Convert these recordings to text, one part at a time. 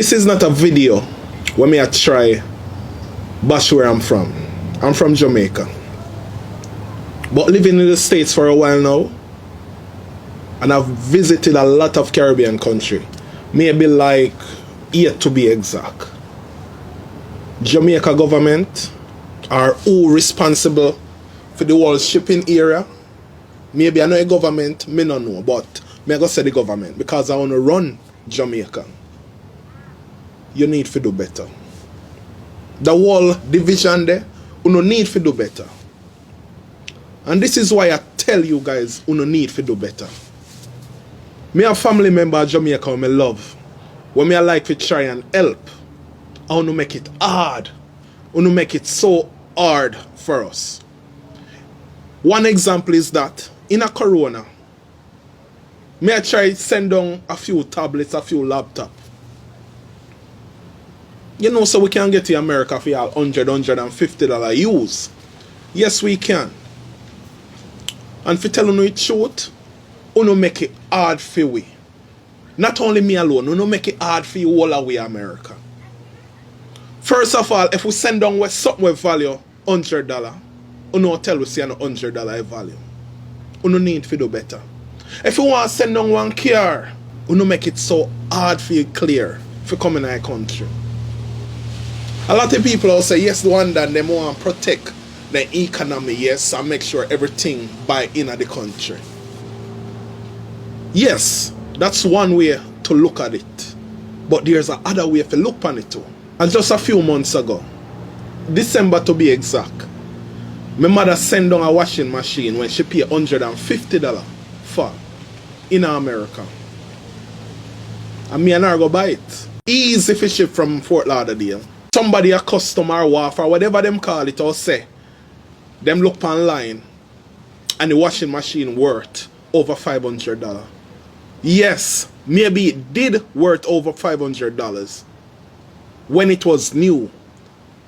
This is not a video where me I try bash where I'm from. I'm from Jamaica. But living in the States for a while now, and I've visited a lot of Caribbean country. Maybe like 8 to be exact. Jamaica government are who responsible for the whole shipping area. Maybe I know a government, me no know, but me I go say the government because I want to run Jamaica. You need to do better. The whole division there, you no need to do better. And this is why I tell you guys, you no need to do better. Me a family member of Jamaica who me love. When me I like to try and help. I want to make it hard. I want to make it so hard for us. One example is that in a corona, me I try send down a few tablets, a few laptops. You know, so we can get to America for y'all $150 use. Yes, we can. And for telling you the truth, you no make it hard for we. Not only me alone, you no make it hard for you all away America. First of all, if we send down with something with value $100, you no tell us you no $100 value. You no need to do better. If you want to send down one car, you no make it so hard for you clear for coming to our country. A lot of people will say, yes, the one that they want to protect the economy, yes, and make sure everything buy in the country. Yes, that's one way to look at it. But there's another way to look on it too. And just a few months ago, December to be exact, my mother sent down a washing machine when she paid $150 for in America. And me and her go buy it. Easy for ship from Fort Lauderdale. Somebody a customer wharf or whatever them call it or say, them look online and the washing machine worth over $500. Yes, maybe it did worth over $500 when it was new.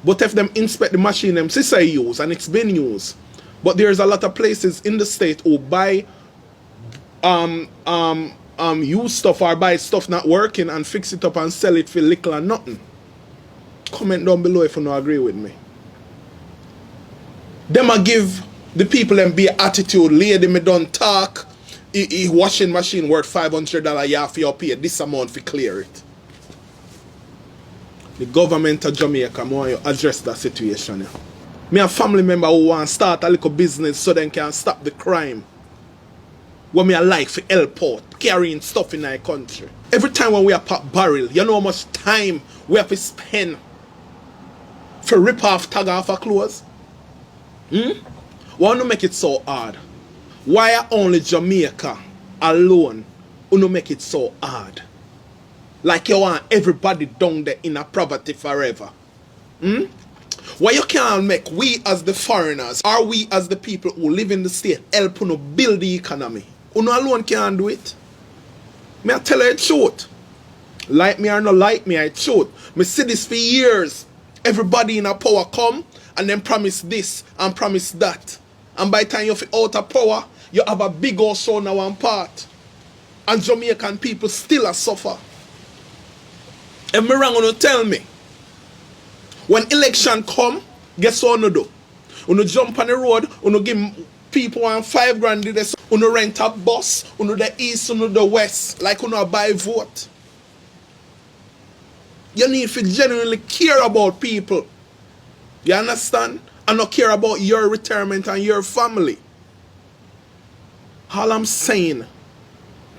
But if them inspect the machine them sister use and it's been used. But there's a lot of places in the state who buy used stuff or buy stuff not working and fix it up and sell it for little or nothing. Comment down below if you don't agree with me. Them a give the people them be attitude, lady me don't talk. Washing machine worth $500 you have for your pay this amount for clear it. The government of Jamaica want you address that situation. Yeah. Me a family member who want to start a little business so they can stop the crime. What me a like for help out, carrying stuff in our country. Every time when we are pop barrel, you know how much time we have to spend for rip off, tag off our clothes? Why not make it so hard? Why are only Jamaica alone who no make it so hard? Like you want everybody down there in a poverty forever. Why you can't make we as the foreigners or we as the people who live in the state help you build the economy? You alone can't do it. Me I tell you the truth. Like me or not like me, I truth. Me see this for years. Everybody in a power come and then promise this and promise that. And by the time you're out of power, you have a big old show now one part. And Jamaican people still a suffer. If me wrong, you tell me. When election come, guess what you do? You jump on the road, you give people $5 grand, you rent a bus, you the east, you the west, like you buy vote. You need to genuinely care about people. You understand? And not care about your retirement and your family. All I'm saying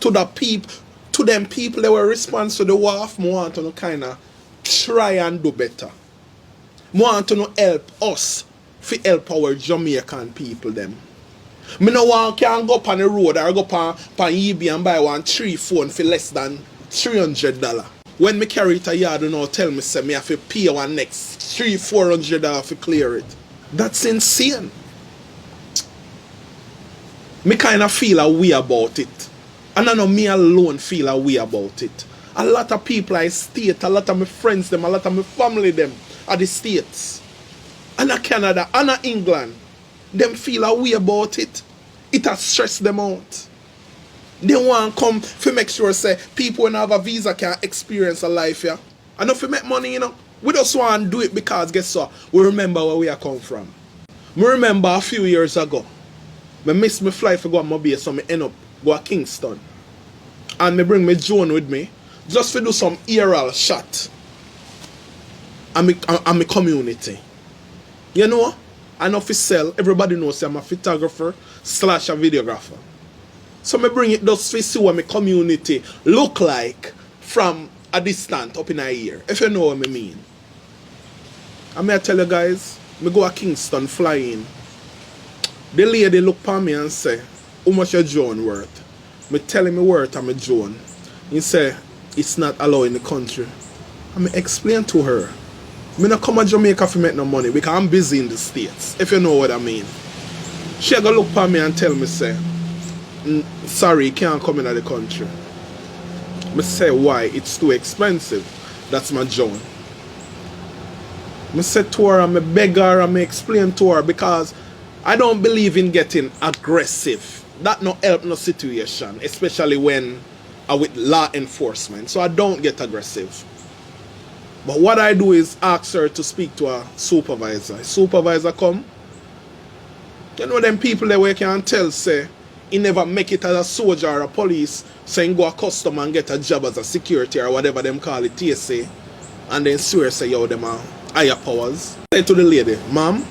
to the people, to them people that were responsible to the wharf, I want to kind of try and do better. I want to help us to help our Jamaican people them. Me no want can go up on the road or go up on eBay and buy one 3 phone for less than $300. When me carry it a yard, you know, tell me say me have to pay one next $300-400 to clear it. That's insane. Me kind of feel a way about it. And I know me alone feel a way about it. A lot of people I state, a lot of my friends them, a lot of my family them are the States. And Canada, and England. Them feel a way about it. It has stressed them out. They want to come to make sure say people who have a visa can experience a life here. And if we make money, you know, we just want to do it because guess what? We remember where we are come from. Me remember a few years ago, I missed my flight for go to Mobile, so I end up go to Kingston. And me bring my drone with me, just to do some aerial shot. And my community. You know, I know if sell, everybody knows I'm a photographer / a videographer. So I bring it just to see what my community look like from a distance up in a year, if you know what I mean. And I tell you guys, I go to Kingston flying. The lady look at me and say, how much your drone worth? I tell him my worth and my drone. He say, it's not allowed in the country. And I explain to her, I don't come to Jamaica to make no money because I'm busy in the States, if you know what I mean. She go look at me and tell me, say, sorry, you can't come into the country. I say, why? It's too expensive. That's my drone. I said to her, I beg her, I explain to her because I don't believe in getting aggressive. That no help no situation, especially when I'm with law enforcement. So I don't get aggressive. But what I do is ask her to speak to a supervisor. Supervisor come. You know them people that we can tell say he never make it as a soldier or a police, saying go a custom and get a job as a security or whatever them call it, TSA, and then swear say yo them are higher powers. Say to the lady, ma'am,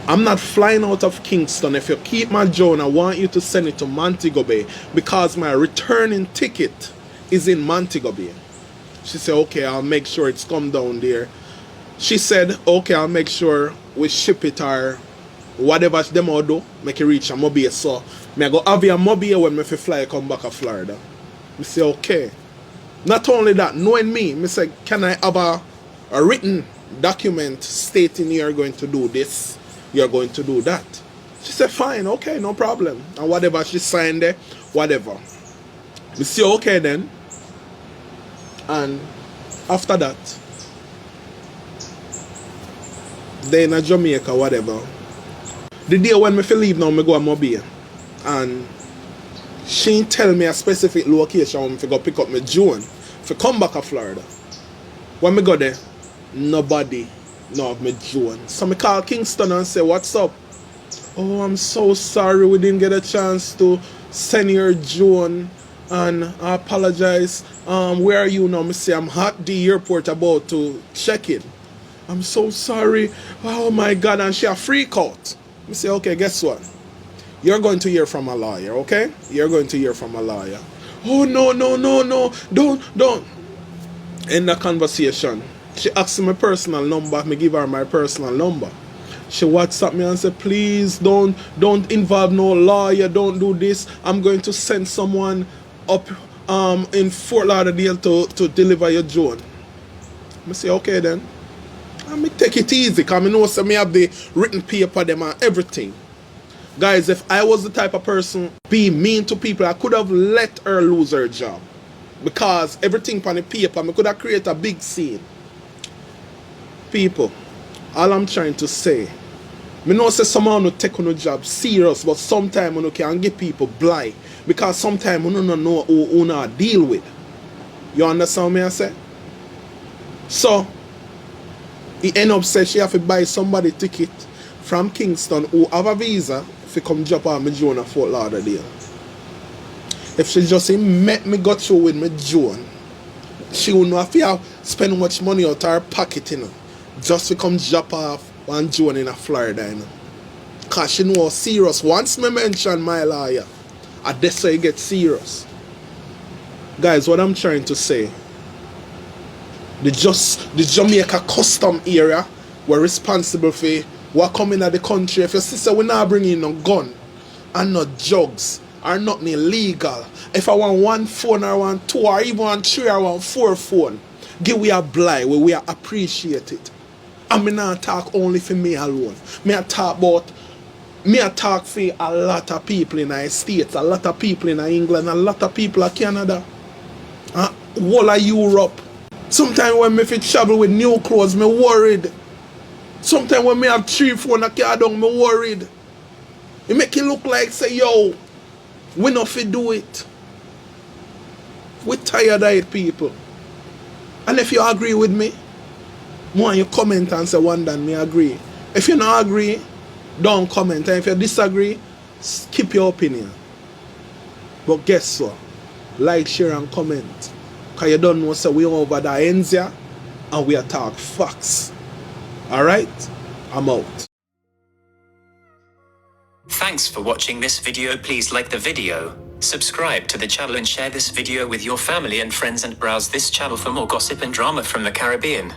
I'm not flying out of Kingston. If you keep my drone, I want you to send it to Montego Bay because my returning ticket is in Montego Bay. She said, okay, I'll make sure it's come down there. She said, okay, I'll make sure we ship it or whatever them all do, make it reach a Mobile. So I go have a Mobile when I fly come back to Florida. I say, okay. Not only that, knowing me, I say, can I have a written document stating you're going to do this, you're going to do that? She said, fine, okay, no problem. And whatever she signed there, whatever. I say, okay then. And after that, they in Jamaica, whatever. The day when I leave now, I go to Mobile. And she tell me a specific location when I go pick up my drone to come back to Florida. When I go there, nobody know my drone. So I call Kingston and say, what's up? Oh, I'm so sorry we didn't get a chance to send your drone. And I apologize. Where are you now? I say, I'm at the airport about to check in. I'm so sorry. Oh my God. And she a freak out. I say, okay, guess what? You're going to hear from a lawyer, okay? You're going to hear from a lawyer. Oh, no. Don't. In the conversation, she asked me my personal number. I give her my personal number. She WhatsApp me and said, please don't involve no lawyer. Don't do this. I'm going to send someone up in Fort Lauderdale to deliver your drone. I say, okay then. I take it easy because I know so I have the written paper them and everything. Guys, if I was the type of person be mean to people, I could have let her lose her job. Because everything on the paper, I could have created a big scene. People, all I'm trying to say, I know say someone will take on a job serious, but sometimes you can give people blind. Because sometimes you don't know who you deal with. You understand me I say? So, he end up saying she have to buy somebody ticket from Kingston who have a visa to come drop off my drone at Fort Lauderdale. If she just met me go through with my drone, she would not have to spend much money out of her pocket, you know, just to come drop off one drone in Florida, you know. Because she know serious. Once me mention my lawyer, I that's how you get serious. Guys, what I'm trying to say, the Jamaica custom area were responsible for what coming at the country. If your sister will not bring in no gun and no drugs or nothing illegal. If I want one phone or one two or even one three or one four phone, give we a blind where we appreciate it. And me not talk only for me alone. Me talk for a lot of people in the States, a lot of people in England, a lot of people in Canada, all of Europe. Sometimes when me travel with new clothes, me worried. Sometimes when me have 3 phones, I can't down, me worried. It make it look like say, yo, we not fit do it. We tired of it, people. And if you agree with me, more you comment and say one than me agree. If you not agree, don't comment. And if you disagree, keep your opinion. But guess what? Like, share and comment. Because you don't know, so we over the ends here and we talk facts. Alright? I'm out. Thanks for watching this video. Please like the video, subscribe to the channel and share this video with your family and friends, and browse this channel for more gossip and drama from the Caribbean.